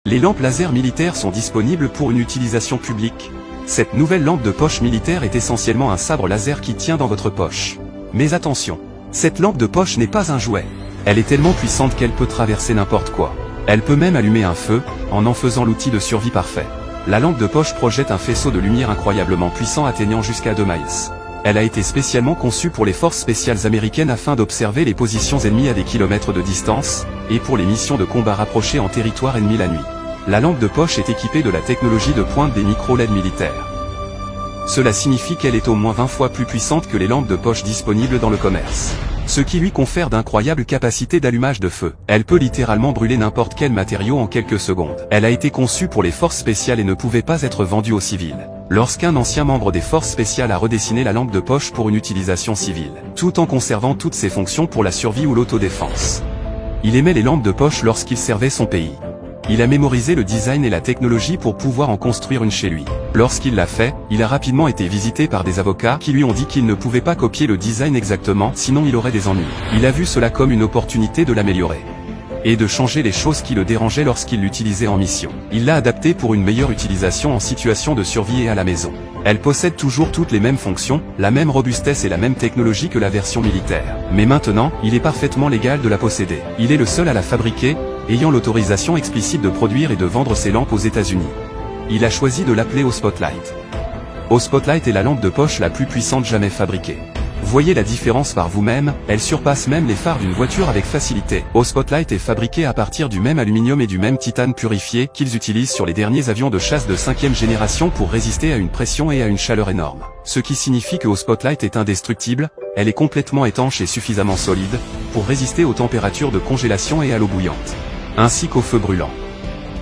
Les lampes laser militaires sont disponibles pour une utilisation publique. Cette nouvelle lampe de poche militaire est essentiellement un sabre laser qui tient dans votre poche. Mais attention, cette lampe de poche n'est pas un jouet. Elle est tellement puissante qu'elle peut traverser n'importe quoi. Elle peut même allumer un feu, en faisant l'outil de survie parfait. La lampe de poche projette un faisceau de lumière incroyablement puissant atteignant jusqu'à 2 miles. Elle a été spécialement conçue pour les forces spéciales américaines afin d'observer les positions ennemies à des kilomètres de distance, et pour les missions de combat rapprochées en territoire ennemi la nuit. La lampe de poche est équipée de la technologie de pointe des micro-LED militaires. Cela signifie qu'elle est au moins 20 fois plus puissante que les lampes de poche disponibles dans le commerce. Ce qui lui confère d'incroyables capacités d'allumage de feu. Elle peut littéralement brûler n'importe quel matériau en quelques secondes. Elle a été conçue pour les forces spéciales et ne pouvait pas être vendue aux civils. Lorsqu'un ancien membre des forces spéciales a redessiné la lampe de poche pour une utilisation civile, tout en conservant toutes ses fonctions pour la survie ou l'autodéfense. Il aimait les lampes de poche lorsqu'il servait son pays. Il a mémorisé le design et la technologie pour pouvoir en construire une chez lui. Lorsqu'il l'a fait, il a rapidement été visité par des avocats qui lui ont dit qu'il ne pouvait pas copier le design exactement, sinon il aurait des ennuis. Il a vu cela comme une opportunité de l'améliorer et de changer les choses qui le dérangeaient lorsqu'il l'utilisait en mission. Il l'a adapté pour une meilleure utilisation en situation de survie et à la maison. Elle possède toujours toutes les mêmes fonctions, la même robustesse et la même technologie que la version militaire. Mais maintenant, il est parfaitement légal de la posséder. Il est le seul à la fabriquer, ayant l'autorisation explicite de produire et de vendre ses lampes aux États-Unis. Il a choisi de l'appeler O-Spotlight. O-Spotlight est la lampe de poche la plus puissante jamais fabriquée. Voyez la différence par vous-même, elle surpasse même les phares d'une voiture avec facilité. O-Spotlight est fabriqué à partir du même aluminium et du même titane purifié qu'ils utilisent sur les derniers avions de chasse de 5e génération pour résister à une pression et à une chaleur énorme. Ce qui signifie que O-Spotlight est indestructible, elle est complètement étanche et suffisamment solide pour résister aux températures de congélation et à l'eau bouillante, ainsi qu'au feu brûlant.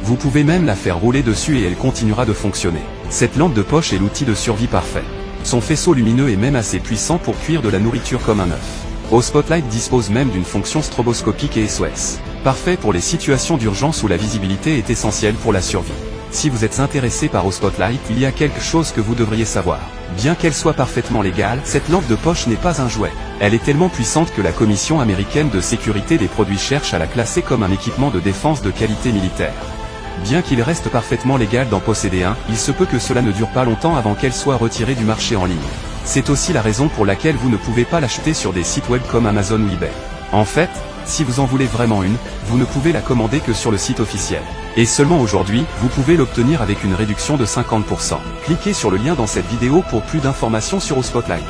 Vous pouvez même la faire rouler dessus et elle continuera de fonctionner. Cette lampe de poche est l'outil de survie parfait. Son faisceau lumineux est même assez puissant pour cuire de la nourriture comme un œuf. O-Spotlight dispose même d'une fonction stroboscopique et SOS. Parfait pour les situations d'urgence où la visibilité est essentielle pour la survie. Si vous êtes intéressé par O-Spotlight, il y a quelque chose que vous devriez savoir. Bien qu'elle soit parfaitement légale, cette lampe de poche n'est pas un jouet. Elle est tellement puissante que la Commission américaine de sécurité des produits cherche à la classer comme un équipement de défense de qualité militaire. Bien qu'il reste parfaitement légal d'en posséder un, il se peut que cela ne dure pas longtemps avant qu'elle soit retirée du marché en ligne. C'est aussi la raison pour laquelle vous ne pouvez pas l'acheter sur des sites web comme Amazon ou eBay. En fait, si vous en voulez vraiment une, vous ne pouvez la commander que sur le site officiel. Et seulement aujourd'hui, vous pouvez l'obtenir avec une réduction de 50%. Cliquez sur le lien dans cette vidéo pour plus d'informations sur O-Spotlight.